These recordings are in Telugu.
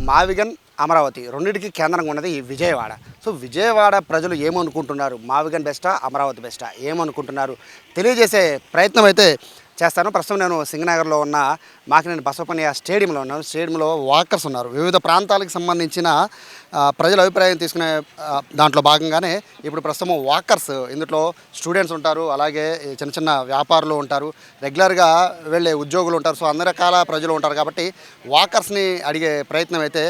మావిగన్, అమరావతి రెండింటికి కేంద్రంగా ఉన్నది ఈ విజయవాడ. సో విజయవాడ ప్రజలు ఏమనుకుంటున్నారు, మావిగన్ బెస్టా, అమరావతి బెస్టా, ఏమనుకుంటున్నారు తెలియజేసే ప్రయత్నం అయితే చేస్తాను. ప్రస్తుతం నేను సింగనగర్లో ఉన్న మాకినేని బసవపన్నయ్య స్టేడియంలో ఉన్నాను. స్టేడియంలో వాకర్స్ ఉన్నారు. వివిధ ప్రాంతాలకు సంబంధించిన ప్రజల అభిప్రాయం తీసుకునే దాంట్లో భాగంగానే ఇప్పుడు ప్రస్తుతం వాకర్స్, ఇందులో స్టూడెంట్స్ ఉంటారు, అలాగే చిన్న చిన్న వ్యాపారులు ఉంటారు, రెగ్యులర్గా వెళ్ళే ఉద్యోగులు ఉంటారు. సో అన్ని రకాల ప్రజలు ఉంటారు కాబట్టి వాకర్స్ని అడిగే ప్రయత్నం అయితే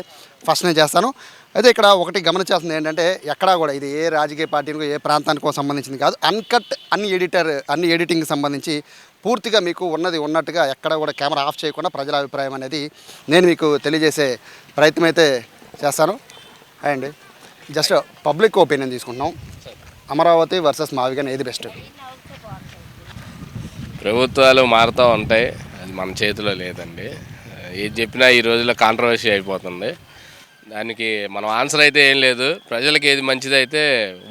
ఫస్ట్ నేను చేస్తాను. అయితే ఇక్కడ ఒకటి గమనించాల్సింది ఏంటంటే, ఎక్కడా కూడా ఇది ఏ రాజకీయ పార్టీనికో ఏ ప్రాంతానికో సంబంధించింది కాదు. అన్కట్, అన్ని ఎడిటింగ్కి సంబంధించి పూర్తిగా మీకు ఉన్నది ఉన్నట్టుగా ఎక్కడ కూడా కెమెరా ఆఫ్ చేయకుండా ప్రజల అభిప్రాయం అనేది నేను మీకు తెలియజేసే ప్రయత్నం అయితే చేస్తాను. అండ్ జస్ట్ పబ్లిక్ ఒపీనియన్ తీసుకుంటున్నాం. అమరావతి వర్సెస్ మావిగన్ ఏది బెస్ట్? ప్రభుత్వాలు మారుతూ ఉంటాయి, అది మన చేతిలో లేదండి. ఏది చెప్పినా ఈ రోజుల్లో కాంట్రవర్సీ అయిపోతుంది. దానికి మనం ఆన్సర్ అయితే ఏం లేదు. ప్రజలకు ఏది మంచిదైతే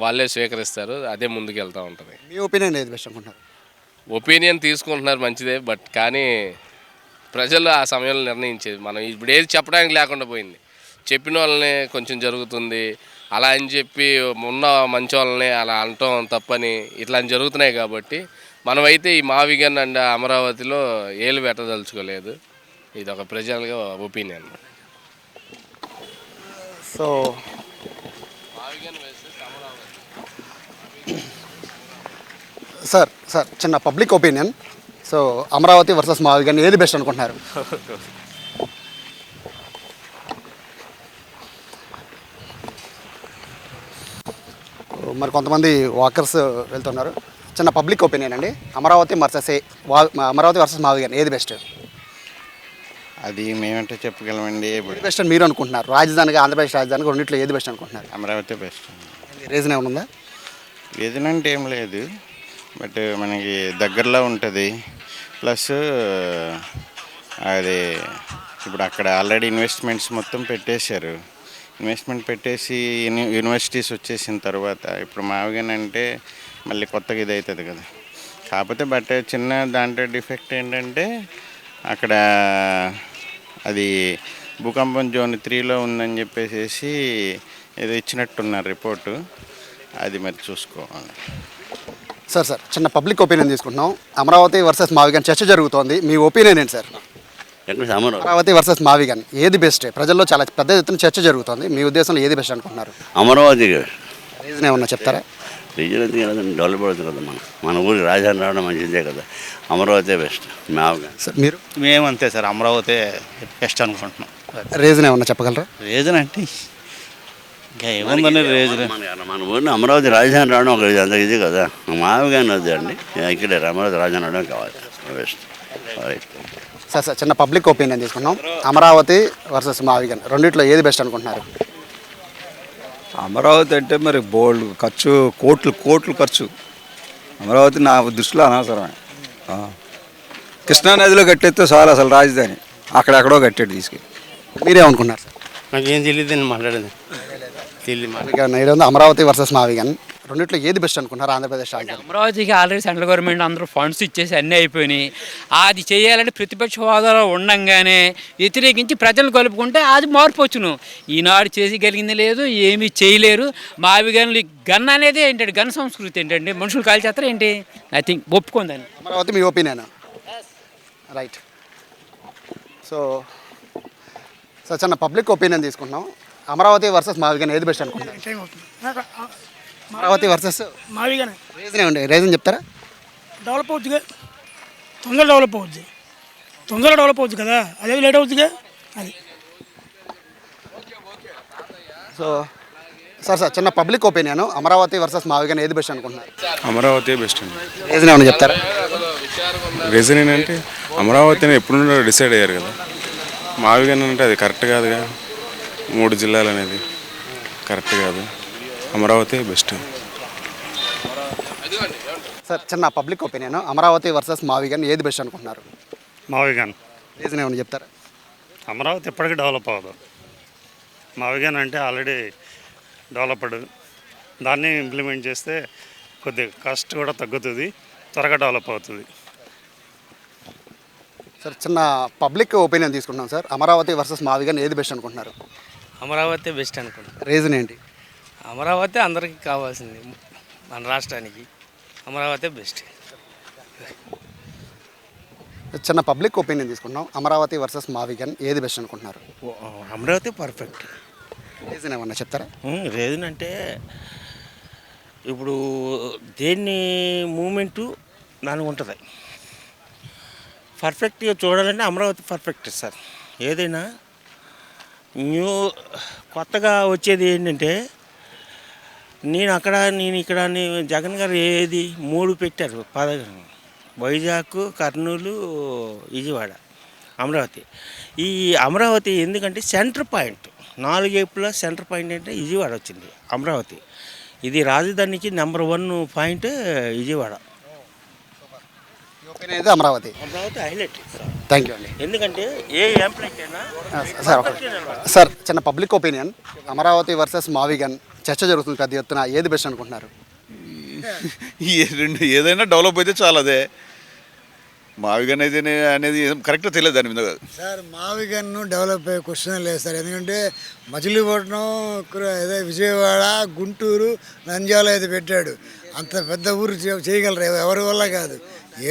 వాళ్ళే స్వీకరిస్తారు, అదే ముందుకు వెళ్తూ ఉంటుంది. మీ ఒపీనియన్ ఏది బెస్ట్ అనుకుంటున్నారు? ఒపీనియన్ తీసుకుంటున్నారు మంచిదే, బట్ కానీ ప్రజలు ఆ సమయంలో నిర్ణయించేది. మనం ఇప్పుడు ఏది చెప్పడానికి లేకుండా పోయింది. చెప్పిన వాళ్ళని కొంచెం జరుగుతుంది, అలా అని చెప్పి ఉన్న మంచి వాళ్ళని అలా అనటం తప్పని ఇట్లా జరుగుతున్నాయి. కాబట్టి మనమైతే ఈ మావిగన్ అండ్ అమరావతిలో ఏలు పెట్టదలుచుకోలేదు. ఇది ఒక ప్రజలుగా ఒపీనియన్. సో సార్ చిన్న public opinion. So Amaravati versus మావిగన్ ఏది బెస్ట్ అనుకుంటున్నారు? మరి కొంతమంది వాకర్స్ వెళ్తున్నారు. చిన్న పబ్లిక్ ఒపీనియన్ అండి. అమరావతి వర్సెస్ మావిగన్ ఏది బెస్ట్? అది మేమంటే చెప్పగలమండి. ఏది బెస్ట్ అని మీరు అనుకుంటున్నారు? రాజధానిగా, ఆంధ్రప్రదేశ్ రాజధానిగా రెండిట్లో ఏది బెస్ట్ అనుకుంటున్నారు? అమరావతి బెస్ట్. రీజన్ ఏమైనా ఉందా? రీజన్ అంటే ఏం లేదు, బట్ మనకి దగ్గరలో ఉంటుంది. ప్లస్ అది ఇప్పుడు అక్కడ ఆల్రెడీ ఇన్వెస్ట్మెంట్స్ మొత్తం పెట్టేశారు. ఇన్వెస్ట్మెంట్ పెట్టేసి యూనివర్సిటీస్ వచ్చేసిన తర్వాత ఇప్పుడు మావిగన్ అంటే మళ్ళీ కొత్తగా ఇది అవుతుంది కదా. కాకపోతే బట్ చిన్న దాంట్లో డిఫెక్ట్ ఏంటంటే అక్కడ అది భూకంపం జోన్ 3లో ఉందని చెప్పేసి ఏదో ఇచ్చినట్టున్నారు రిపోర్టు. అది మరి చూసుకోవాలి. సార్ చిన్న పబ్లిక్ ఒపీనియన్ తీసుకుంటున్నాం. అమరావతి వర్సెస్ మావిగన్ చర్చ జరుగుతోంది. మీ ఒపీనియన్ ఏంటి సార్? అమరావతి వర్సెస్ మావిగన్ ఏది బెస్ట్? ప్రజల్లో చాలా పెద్ద ఎత్తున చర్చ జరుగుతుంది. మీ ఉద్దేశంలో ఏది బెస్ట్ అనుకుంటున్నారు? అమరావతి. రీజన్ ఏమన్నా చెప్తారా? రీజన్ అయితే కదండి, డెవలప్ అవుతుంది కదా. మన ఊరికి రాజధాని రావడం మంచిదే కదా. అమరావతి బెస్ట్. మావిగన్. సార్ మీరు? మేమంతే సార్, అమరావతి బెస్ట్ అనుకుంటున్నాం. రీజన్ ఏమన్నా చెప్పగలరా? రీజన్ అంటే ఇంకా ఏముందని రీజన్, మన ఊరిని అమరావతి రాజధాని రావడం ఒక అంత ఇది కదా. మావిగన్ వద్దు అండి, ఇక్కడే అమరావతి రాజధాని రావడం కావాలి. బెస్ట్. సార్ చిన్న పబ్లిక్ ఒపీనియన్ తీసుకున్నాం. అమరావతి వర్సెస్ మావిగన్ రెండిట్లో ఏది బెస్ట్ అనుకుంటున్నారు? అమరావతి అంటే మరి బోల్డ్ ఖర్చు, కోట్లు ఖర్చు. అమరావతి నా దృష్టిలో అనవసరమే. కృష్ణానదిలో కట్టేస్తే చాలు అసలు రాజధాని. అక్కడెక్కడో కట్టాడు తీసుకెళ్ళి. మీరేమనుకున్నారు సార్? నాకేం తెలియదండి, మాట్లాడేది తెలియదు. అమరావతి వర్సెస్ మావిగన్ రెండిట్లో ఏది బెస్ట్ అనుకుంటున్నారు? ఆంధ్రప్రదేశ్ రాజధాని అమరావతికి ఆల్రెడీ సెంట్రల్ గవర్నమెంట్ అందరూ ఫండ్స్ ఇచ్చేసి అన్నీ అయిపోయినాయి. అది చేయాలంటే ప్రతిపక్ష హోదాలో ఉండంగానే వ్యతిరేకించి ప్రజలు కలుపుకుంటే అది మార్పు వచ్చును. ఈనాడు చేయగలిగింది లేదు, ఏమీ చేయలేరు. మావిగన్లు గన్ అనేది ఏంటంటే, గన్ సంస్కృతి ఏంటంటే మనుషులు కాల్చేస్తారు ఏంటి? ఐ థింక్ ఒప్పుకుందని. అమరావతి మీ ఒపీనియన్, రైట్. సో చిన్న పబ్లిక్ ఒపీనియన్ తీసుకుంటున్నాం. అమరావతి వర్సెస్ మావిగన్ ఏది బెస్ట్ అనుకుంటున్నారు? అమరావతి వర్సెస్ మావిగన్. రీజన్ ఏమండి? రీజన్ చెప్తారా? డెవలప్ అవుతుందిగా, తొందరగా డెవలప్ అవుతుంది కదా, అదే లేట్ అవుతుందిగా అది. సో సార్ చిన్న పబ్లిక్ ఒపీనియన్. అమరావతి వర్సెస్ మావిగన్ ఏది బెస్ట్ అనుకుంటున్నారు? అమరావతి బెస్ట్ అండి. రీజన్ ఏమన్నా చెప్తారా? రీజన్ ఏంటంటే అమరావతిని ఎప్పుడు డిసైడ్ అయ్యారు కదా. మావిగన్ అంటే అది కరెక్ట్ కాదుగా. 3 జిల్లాలు అనేది కరెక్ట్ కాదు. అమరావతి బెస్ట్. సార్ చిన్న పబ్లిక్ ఒపీనియన్. అమరావతి వర్సెస్ మావిగన్ ఏది బెస్ట్ అనుకుంటున్నారు? మావిగన్. రీజన్ ఏమన్నా చెప్తారా? అమరావతి ఎప్పటికీ డెవలప్ అవ్వదు. మావిగన్ అంటే ఆల్రెడీ డెవలప్డ్. దాన్ని ఇంప్లిమెంట్ చేస్తే కొద్దిగా కాస్ట్ కూడా తగ్గుతుంది, త్వరగా డెవలప్ అవుతుంది. సార్ చిన్న పబ్లిక్ ఒపీనియన్ తీసుకుంటున్నాం సార్. అమరావతి వర్సెస్ మావిగన్ ఏది బెస్ట్ అనుకుంటున్నారు? అమరావతి బెస్ట్ అనుకుంటున్నాను. రీజన్ ఏంటి? అమరావతి అందరికీ కావాల్సింది, మన రాష్ట్రానికి అమరావతి బెస్ట్. చిన్న పబ్లిక్ ఒపీనియన్ తీసుకుంటున్నాం. అమరావతి వర్సెస్ మావిగన్ ఏది బెస్ట్ అనుకుంటున్నారు? అమరావతి పర్ఫెక్ట్. రీజన్ ఏమన్నా చెప్తారా? రీజన్ అంటే ఇప్పుడు దేన్ని మూమెంటు దానికి ఉంటుంది. పర్ఫెక్ట్గా చూడాలంటే అమరావతి పర్ఫెక్ట్ సార్. ఏదైనా కొత్తగా వచ్చేది ఏంటంటే నేను అక్కడ నేను ఇక్కడ జగన్ గారు ఏది 3 పెట్టారు వైజాగ్, కర్నూలు, విజయవాడ, అమరావతి. ఈ అమరావతి ఎందుకంటే సెంటర్ పాయింట్, 4 వైపులా సెంటర్ పాయింట్ అంటే విజయవాడ వచ్చింది. అమరావతి ఇది రాజధానికి నెంబర్ 1 పాయింట్ విజయవాడ. ఒపీనియన్ అయితే Amaravati. Amaravati highlight. Thank you అండి. ఎందుకంటే ఏ ఎంప్లాయ్కి అయినా సార్ చిన్న పబ్లిక్ ఒపీనియన్, అమరావతి వర్సెస్ మావిగన్ చర్చ జరుగుతుంది పెద్ద ఎత్తున, ఏది బెస్ట్ అనుకుంటున్నారు? ఏదైనా డెవలప్ అయితే చాలా అదే. మావిగన్ అయితే అనేది కరెక్ట్గా తెలియదు దాని మీద. సార్ మావిగన్ను డెవలప్ అయ్యే క్వశ్చన్ లేదు సార్. ఎందుకంటే మచిలీపట్నం, అదే విజయవాడ, గుంటూరు, నంద్యాల అయితే పెట్టాడు. అంత పెద్ద ఊరు చేయగలరు, ఎవరి వల్ల కాదు.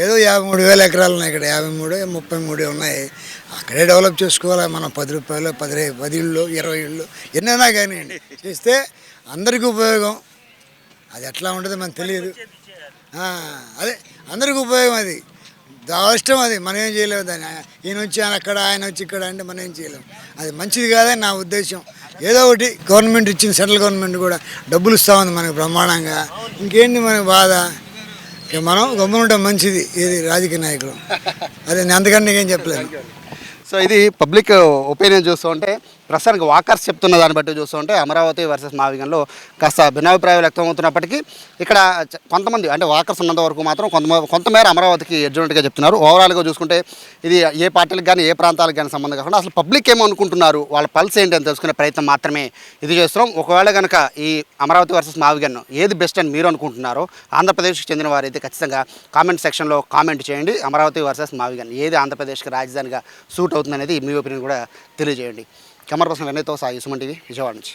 ఏదో 53,000 ఎకరాలు ఉన్నాయి ఇక్కడ, 53, 33 ఉన్నాయి. అక్కడే డెవలప్ చేసుకోవాలి. మనం 10 రూపాయలు, 10 ఇళ్ళు, 20 ఇళ్ళు ఎన్నైనా కానివ్వండి చేస్తే అందరికీ ఉపయోగం. అది ఎట్లా ఉంటుందో మనకు తెలియదు. అదే అందరికీ ఉపయోగం. అది ఇష్టం. అది మనం ఏం చేయలేము. దాన్ని ఈయన వచ్చి ఆయన అక్కడ, ఆయన వచ్చి ఇక్కడ అంటే మనం ఏం చేయలేము. అది మంచిది కాదని నా ఉద్దేశం. ఏదో ఒకటి గవర్నమెంట్ ఇచ్చింది, సెంట్రల్ గవర్నమెంట్ కూడా డబ్బులు ఇస్తూ ఉంది మనకు బ్రహ్మాండంగా. ఇంకేంటి మనకు బాధ? మనం గమ్మునుంటే మంచిది. ఇది రాజకీయ నాయకులు. అదే నేను అంతకంటే నీకేం చెప్పలేను. సో ఇది పబ్లిక్ ఒపీనియన్ చూస్తూ ఉంటే ప్రస్తుతానికి వాకర్స్ చెప్తున్న దాన్ని బట్టి చూస్తూ ఉంటే అమరావతి వర్సెస్ మావిగన్లో కాస్త భిన్నాభిప్రాయాలు వ్యక్తమవుతున్నప్పటికీ ఇక్కడ కొంతమంది అంటే వాకర్స్ ఉన్నంత వరకు మాత్రం కొంతమేర అమరావతికి ఎడ్జునట్టుగా చెప్తున్నారు. ఓవరాల్గా చూసుకుంటే ఇది ఏ పార్టీలకు కానీ ఏ ప్రాంతాలకు కానీ సంబంధం కాకుండా అసలు పబ్లిక్ ఏమనుకుంటున్నారు, వాళ్ళ పల్స్ ఏంటి అని తెలుసుకునే ప్రయత్నం మాత్రమే ఇది చేస్తున్నాం. ఒకవేళ కనుక ఈ అమరావతి వర్సెస్ మావిగన్ ఏది బెస్ట్ అని మీరు అనుకుంటున్నారో ఆంధ్రప్రదేశ్కి చెందిన వారైతే ఖచ్చితంగా కామెంట్ సెక్షన్లో కామెంట్ చేయండి. అమరావతి వర్సెస్ మావిగన్ ఏది ఆంధ్రప్రదేశ్కి రాజధానిగా సూట్ అవుతుంది అనేది మీ ఒపీనియన్ కూడా తెలియజేయండి. కెమెరా పర్సన్ వినయ్తో సాయి, సుమన్ టీవీ, విజయవాడ నుంచి.